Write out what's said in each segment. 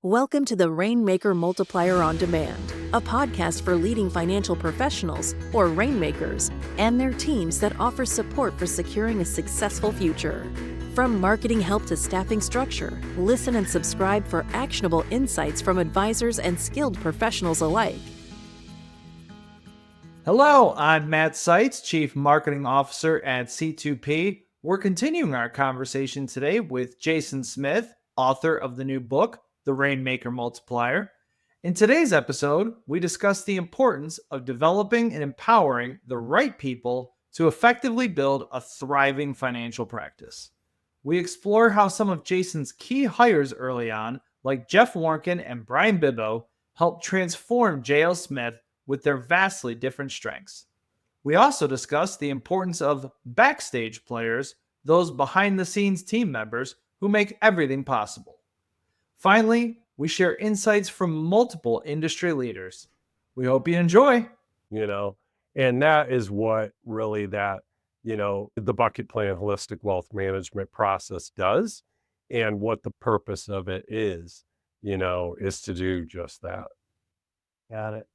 Welcome to the Rainmaker Multiplier on Demand, a podcast for leading financial professionals, or Rainmakers, and their teams that offer support for securing a successful future. From marketing help to staffing structure, listen and subscribe for actionable insights from advisors and skilled professionals alike. Hello, I'm Matt Seitz, Chief Marketing Officer at C2P. We're continuing our conversation today with Jason Smith, author of the new book, The Rainmaker Multiplier. In today's episode, we discuss the importance of developing and empowering the right people to effectively build a thriving financial practice. We explore how some of Jason's key hires early on, like Jeff Warnkin and Bryan Bibbo, helped transform J.L. Smith with their vastly different strengths. We also discuss the importance of backstage players, those behind-the-scenes team members who make everything possible. Finally, we share insights from multiple industry leaders. We hope you enjoy. And that is what really the bucket plan holistic wealth management process does. And what the purpose of it is to do just that. Got it.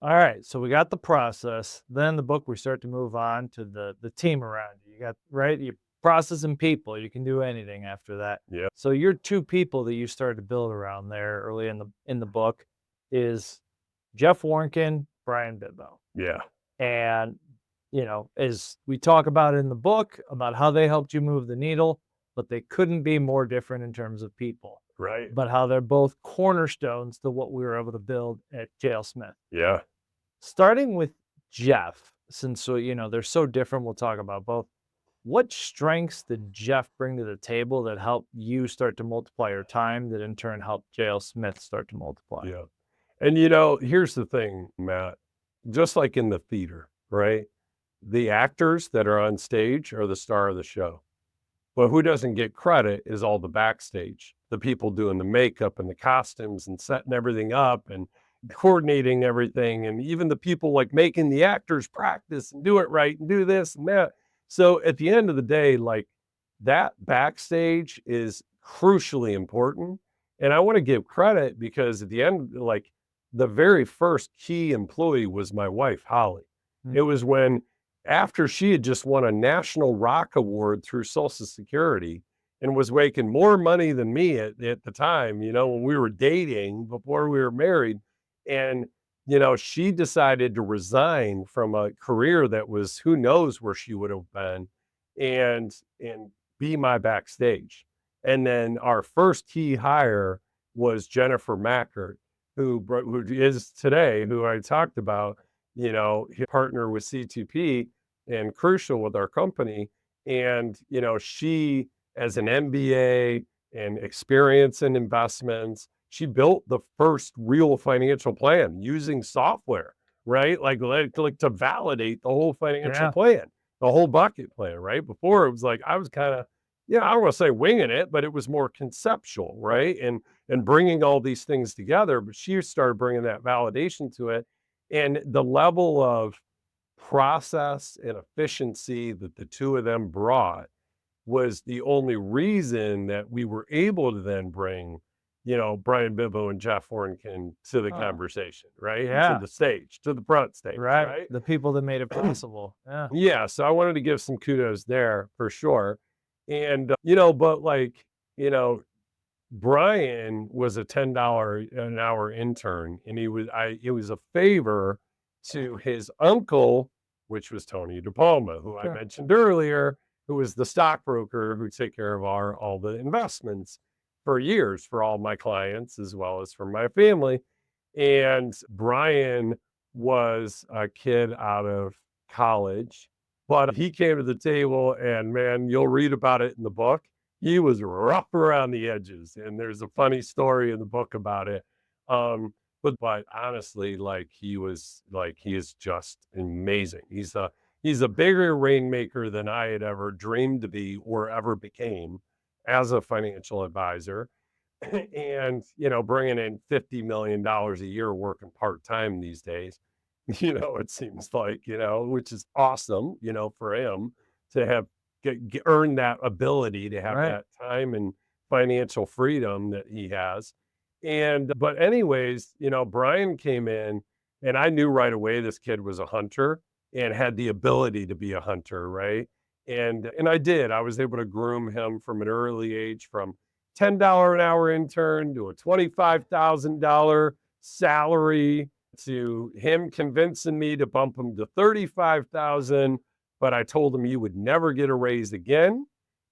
All right. So we got the process. Then the book, we start to move on to the team around you. You got, right? You process and people. You can do anything after that. Yeah. So your two people that you started to build around there early in the book is Jeff Warnkin, Bryan Bibbo. Yeah. And, as we talk about in the book about how they helped you move the needle, but they couldn't be more different in terms of people. Right. But how they're both cornerstones to what we were able to build at J.L. Smith. Yeah. Starting with Jeff, since, they're so different, we'll talk about both. What strengths did Jeff bring to the table that helped you start to multiply your time, that in turn helped J.L. Smith start to multiply? Yeah. And, here's the thing, Matt, just like in the theater, right? The actors that are on stage are the star of the show. But who doesn't get credit is all the backstage, the people doing the makeup and the costumes and setting everything up and coordinating everything. And even the people like making the actors practice and do it right and do this and that. So at the end of the day, like that backstage is crucially important. And I want to give credit because at the end, like the very first key employee was my wife, Holly. Mm-hmm. It was when after she had just won a National Rock Award through Social Security and was making more money than me at the time, when we were dating before we were married. And she decided to resign from a career that was, who knows where she would have been, and be my backstage. And then our first key hire was Jennifer Mackert, who is today, who I talked about, his partner with C2P and crucial with our company. And, she, as an MBA and experience in investments, she built the first real financial plan using software, right? Like to validate the whole financial plan, the whole bucket plan, right? Before it was like, I was kind of, I don't want to say winging it, but it was more conceptual, right? And bringing all these things together, but she started bringing that validation to it. And the level of process and efficiency that the two of them brought was the only reason that we were able to then bring Bryan Bibbo and Jeff Warnkin to the conversation, right? Yeah. To the stage, to the front stage, right? The people that made it possible. Yeah. Yeah. So I wanted to give some kudos there for sure. And, Bryan was a $10 an hour intern, and it was a favor to his uncle, which was Tony DePalma, who I mentioned earlier, who was the stockbroker who took care of all the investments for years for all my clients, as well as for my family. And Bryan was a kid out of college, but he came to the table and, man, you'll read about it in the book. He was rough around the edges. And there's a funny story in the book about it. But honestly, he is just amazing. He's a bigger rainmaker than I had ever dreamed to be or ever became as a financial advisor. And, bringing in $50 million a year working part-time these days, it seems like, which is awesome, for him to have earned that ability to have that time and financial freedom that he has. But anyways, Bryan came in and I knew right away this kid was a hunter and had the ability to be a hunter, right? And I did. I was able to groom him from an early age, from $10 an hour intern to a $25,000 salary, to him convincing me to bump him to 35,000. But I told him you would never get a raise again.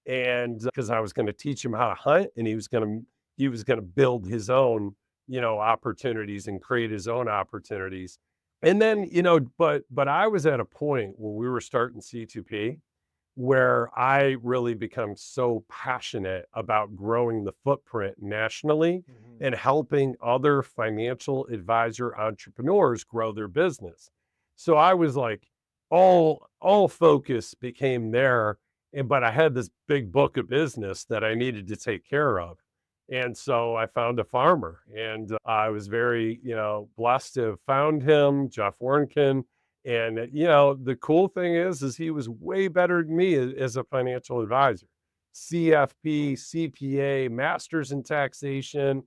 And because I was going to teach him how to hunt, and he was going to build his own, opportunities and create his own opportunities. And then, but I was at a point where we were starting C2P where I really become so passionate about growing the footprint nationally and helping other financial advisor entrepreneurs grow their business. So I was like, all focus became there. But I had this big book of business that I needed to take care of. And so I found a farmer, and I was very, blessed to have found him, Jeff Warnkin. And, the cool thing is he was way better than me as a financial advisor. CFP, CPA, masters in taxation,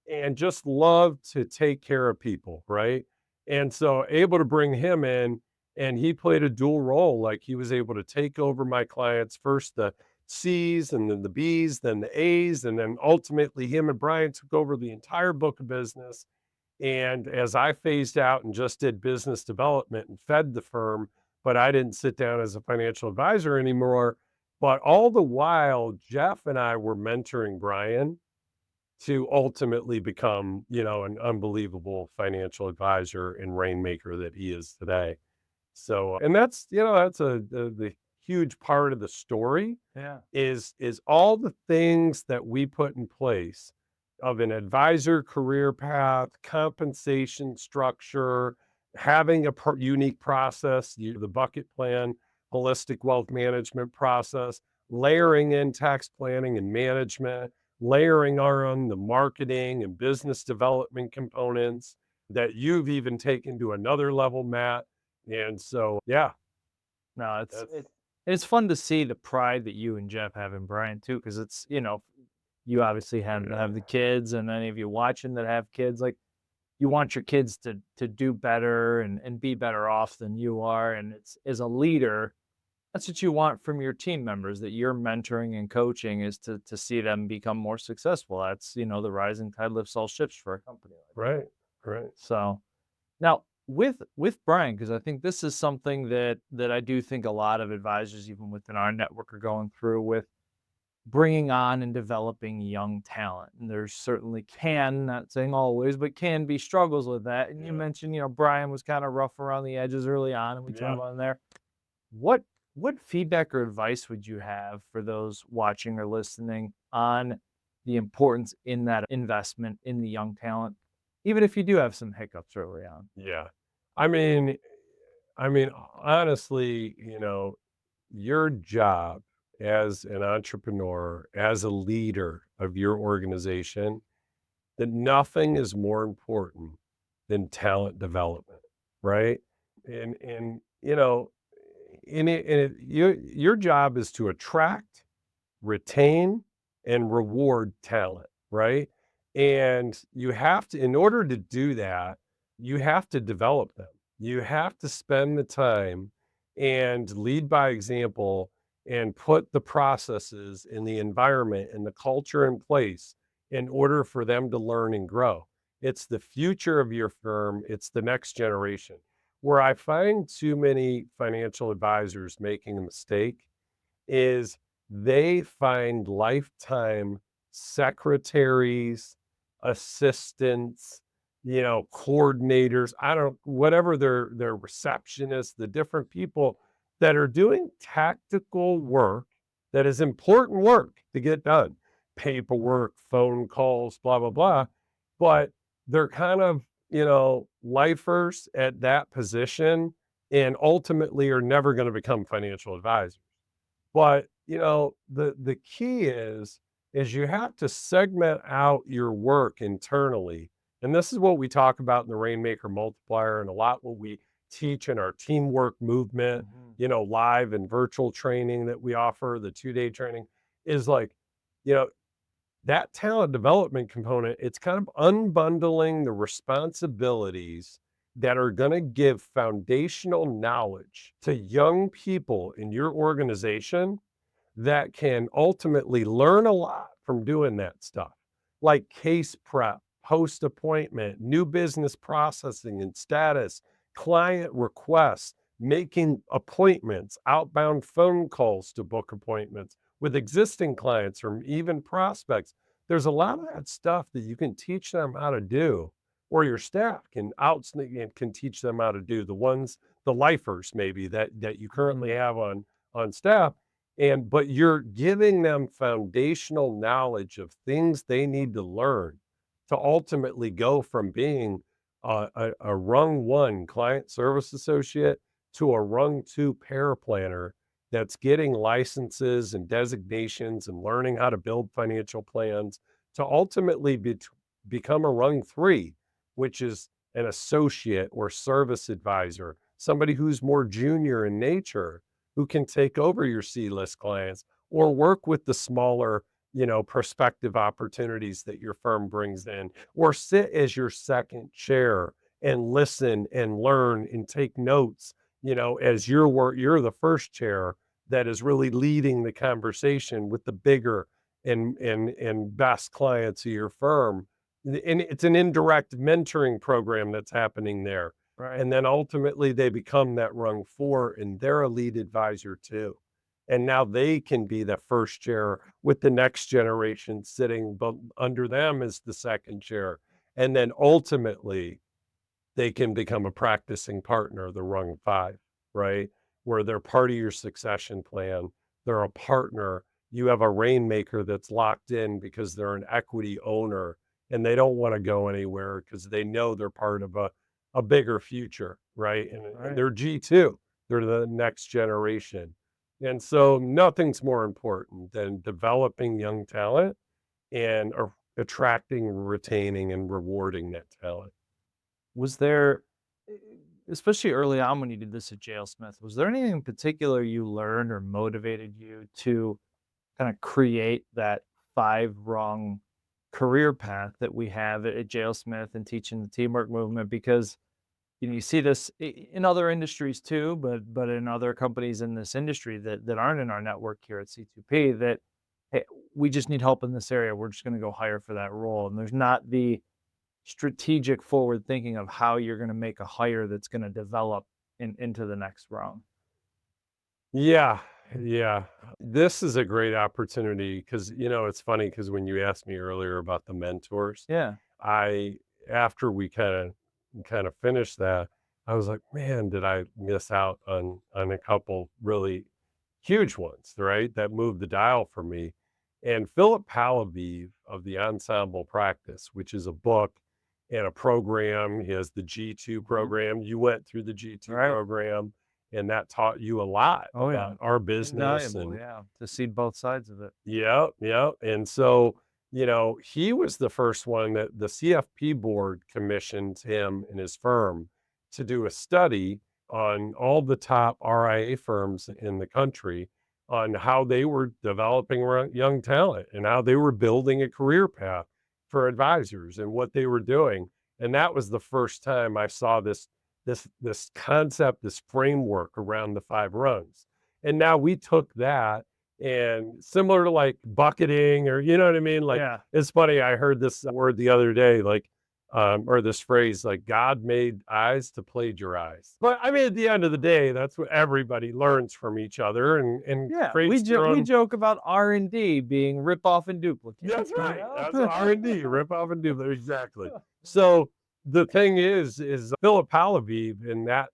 and just loved to take care of people, right? And so able to bring him in, and he played a dual role. Like, he was able to take over my clients, first the C's and then the B's, then the A's, and then ultimately him and Bryan took over the entire book of business. And as I phased out and just did business development and fed the firm, but I didn't sit down as a financial advisor anymore. But all the while, Jeff and I were mentoring Bryan to ultimately become, an unbelievable financial advisor and rainmaker that he is today. So, and that's the huge part of the story. Yeah. Is all the things that we put in place of an advisor career path, compensation structure, having a unique process, the bucket plan, holistic wealth management process, layering in tax planning and management, layering on the marketing and business development components that you've even taken to another level, Matt. And so, yeah, No, that's it's fun to see the pride that you and Jeff have in Bryan too, because it's, you obviously have the kids, and any of you watching that have kids, like, you want your kids to do better and be better off than you are. And it's, as a leader, that's what you want from your team members that you're mentoring and coaching, is to see them become more successful. That's, the rising tide lifts all ships for a company like that. right, right. So now with Bryan, because I think this is something that I do think a lot of advisors, even within our network, are going through with bringing on and developing young talent. And there's certainly not saying always, but can be struggles with that. And you mentioned, Bryan was kind of rough around the edges early on, and we talked about in there. What feedback or advice would you have for those watching or listening on the importance in that investment in the young talent, even if you do have some hiccups early on? Yeah. I mean, honestly, your job as an entrepreneur, as a leader of your organization, that nothing is more important than talent development, right? And your job is to attract, retain, and reward talent, right? And you have to, in order to do that, you have to develop them. You have to spend the time and lead by example and put the processes in the environment and the culture in place in order for them to learn and grow. It's the future of your firm, it's the next generation. Where I find too many financial advisors making a mistake is they find lifetime secretaries, assistants, coordinators, whatever their receptionists, the different people that are doing tactical work that is important work to get done, paperwork, phone calls, blah, blah, blah. But they're kind of, lifers at that position, and ultimately are never going to become financial advisors. But, the key is you have to segment out your work internally. And this is what we talk about in the Rainmaker Multiplier, and a lot what we teach in our teamwork movement, live and virtual training that we offer, the 2-day training, is like, you know, that talent development component, it's kind of unbundling the responsibilities that are going to give foundational knowledge to young people in your organization that can ultimately learn a lot from doing that stuff, like case prep, post appointment, new business processing and status, client requests, making appointments, outbound phone calls to book appointments with existing clients or even prospects. There's a lot of that stuff that you can teach them how to do, or your staff can teach them how to do. The lifers maybe that you currently have on staff, but you're giving them foundational knowledge of things they need to learn to ultimately go from being a rung one client service associate to a rung two paraplanner that's getting licenses and designations and learning how to build financial plans to ultimately become a rung three, which is an associate or service advisor, somebody who's more junior in nature, who can take over your C-list clients or work with the smaller, prospective opportunities that your firm brings in, or sit as your second chair and listen and learn and take notes, as you're the first chair that is really leading the conversation with the bigger and best clients of your firm. And it's an indirect mentoring program that's happening there. Right. And then ultimately they become that rung four and they're a lead advisor too. And now they can be the first chair with the next generation sitting under them as the second chair. And then ultimately they can become a practicing partner, the rung five, right? Where they're part of your succession plan. They're a partner. You have a rainmaker that's locked in because they're an equity owner and they don't want to go anywhere because they know they're part of a bigger future, right? And they're G2. They're the next generation. And so nothing's more important than developing young talent and attracting, retaining, and rewarding that talent. Was there, especially early on when you did this at JL Smith, was there anything in particular you learned or motivated you to kind of create that five-rung career path that we have at JL Smith and teaching the teamwork movement? Because you see this in other industries too, but in other companies in this industry that aren't in our network here at C2P, that hey, we just need help in this area. We're just going to go hire for that role, and there's not the strategic forward thinking of how you're going to make a hire that's going to develop into the next round. Yeah. This is a great opportunity because, it's funny because when you asked me earlier about the mentors, Yeah. after we kind of finished that, I was like, man, did I miss out on a couple really huge ones, right? That moved the dial for me. And Philip Palaviv of the Ensemble Practice, which is a book and a program. He has the G2 program. You went through the G2 program, and that taught you a lot about our business. Invaluable, to see both sides of it. Yeah. And so, he was the first one that the CFP board commissioned him and his firm to do a study on all the top RIA firms in the country on how they were developing young talent and how they were building a career path for advisors and what they were doing. And that was the first time I saw this concept, this framework around the five rungs. And now we took that, and similar to like bucketing, or you know what I mean? Like, it's funny, I heard this word the other day, like, or this phrase, like, God made eyes to plagiarize. But I mean, at the end of the day, that's what everybody learns from each other and creates we joke about R&D being rip off and duplicate. That's right. That's R&D, rip off and duplicate. Exactly. So the thing is Philip Palaviv in that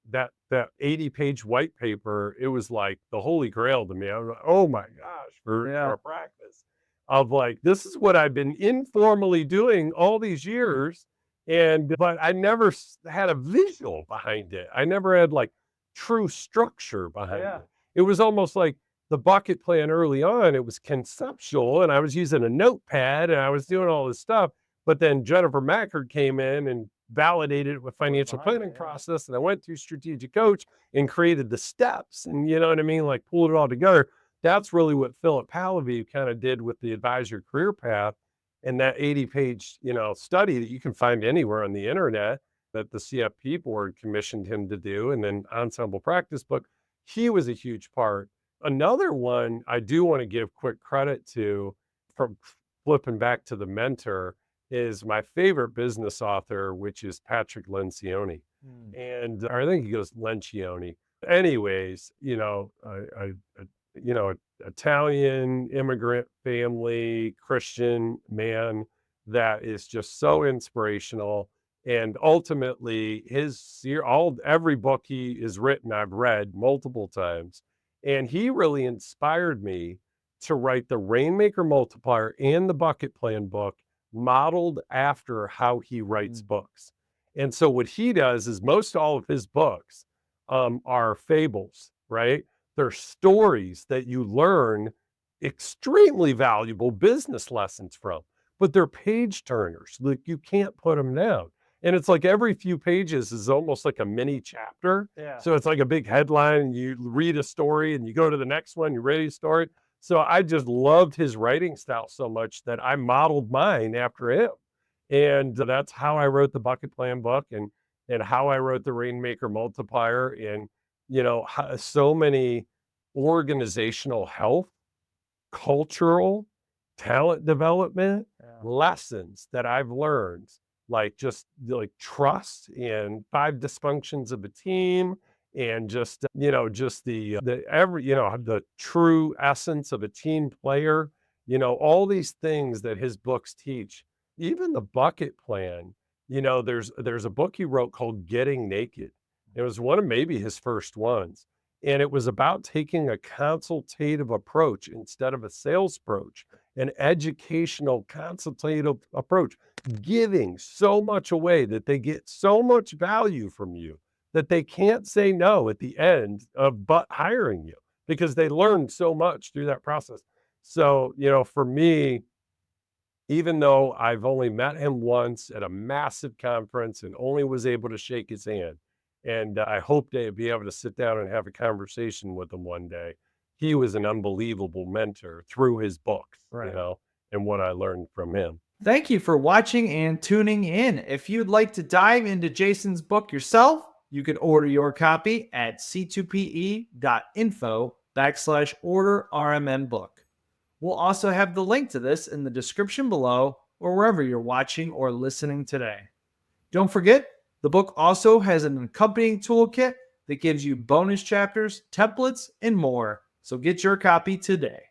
80-page white paper, it was like the holy grail to me. I was like, oh my gosh, for our practice of like, this is what I've been informally doing all these years. But I never had a visual behind it. I never had like true structure behind it. It was almost like the bucket plan early on. It was conceptual, and I was using a notepad and I was doing all this stuff. But then Jennifer Mackard came in and validated it with financial planning process. And I went through strategic coach and created the steps, and you know what I mean? Like pulled it all together. That's really what Philip Palaviv kind of did with the advisor career path. And that 80-page, study that you can find anywhere on the internet that the CFP board commissioned him to do, and then ensemble practice book, he was a huge part. Another one I do want to give quick credit to, from flipping back to the mentor, is my favorite business author, which is Patrick Lencioni. And or I think he goes Lencioni. Anyways, Italian immigrant family, Christian man that is just so inspirational. And ultimately, every book he is written, I've read multiple times. And he really inspired me to write the Rainmaker Multiplier and the Bucket Plan book, modeled after how he writes books. And so what he does is most all of his books are fables, right? They're stories that you learn extremely valuable business lessons from, but they're page turners. Like, you can't put them down. And it's like every few pages is almost like a mini chapter. Yeah. So it's like a big headline, and you read a story and you go to the next one, you read a story. So I just loved his writing style so much that I modeled mine after him. And that's how I wrote the Bucket Plan book, and how I wrote the Rainmaker Multiplier, and, so many organizational health, cultural, talent development lessons that I've learned, like just like trust and 5 dysfunctions of a team, and just the true essence of a team player, all these things that his books teach. Even the Bucket Plan, there's a book he wrote called Getting Naked. It was one of maybe his first ones. And it was about taking a consultative approach instead of a sales approach, an educational consultative approach, giving so much away that they get so much value from you that they can't say no at the end of but hiring you, because they learned so much through that process. So, for me, even though I've only met him once at a massive conference and only was able to shake his hand, and I hope to be able to sit down and have a conversation with him one day, he was an unbelievable mentor through his books, Right. And what I learned from him. Thank you for watching and tuning in. If you'd like to dive into Jason's book yourself, you can order your copy at c2pe.info/order RMN book. We'll also have the link to this in the description below, or wherever you're watching or listening today. Don't forget, the book also has an accompanying toolkit that gives you bonus chapters, templates, and more. So get your copy today.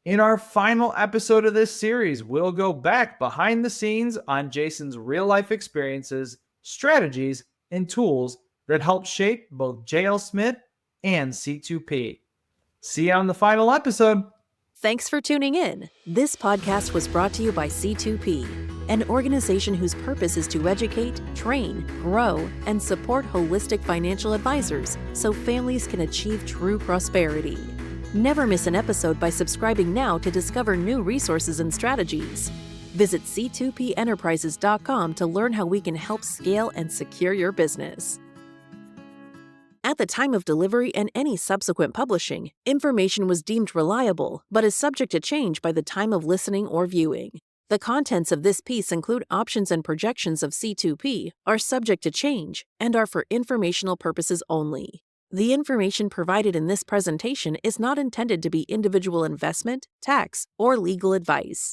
In our final episode of this series, we'll go back behind the scenes on Jason's real-life experiences, strategies, and tools that help shape both JL Smith and C2P. See you on the final episode. Thanks for tuning in. This podcast was brought to you by C2P, an organization whose purpose is to educate, train, grow, and support holistic financial advisors so families can achieve true prosperity. Never miss an episode by subscribing now to discover new resources and strategies. Visit c2penterprises.com to learn how we can help scale and secure your business. At the time of delivery and any subsequent publishing, information was deemed reliable, but is subject to change by the time of listening or viewing. The contents of this piece include options and projections of C2P, are subject to change, and are for informational purposes only. The information provided in this presentation is not intended to be individual investment, tax, or legal advice.